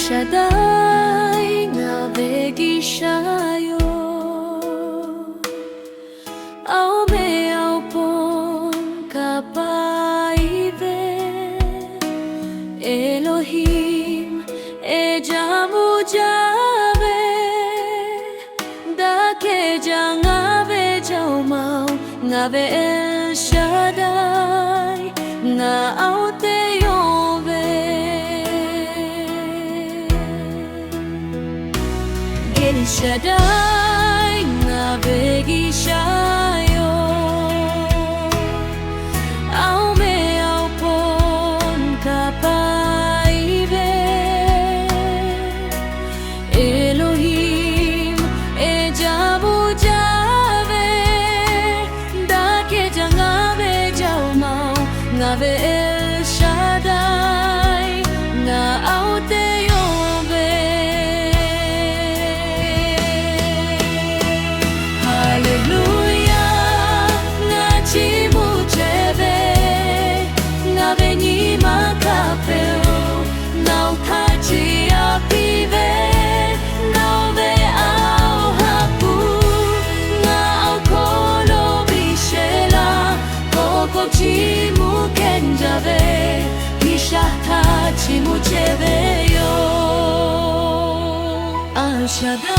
Elshaddai nga vegishayo au me au pon kapaive Elohim ejamu jave da ke jangabe jaumau ngave Elshaddai nga au te Elshaddai nga vegishayo au me au pon kapaive Elohim ejabu jave da ke jangabe jaumau ngave Elshaddai nga au te Chimu kenjave, hishata chimu cheveyo. Elshaddai.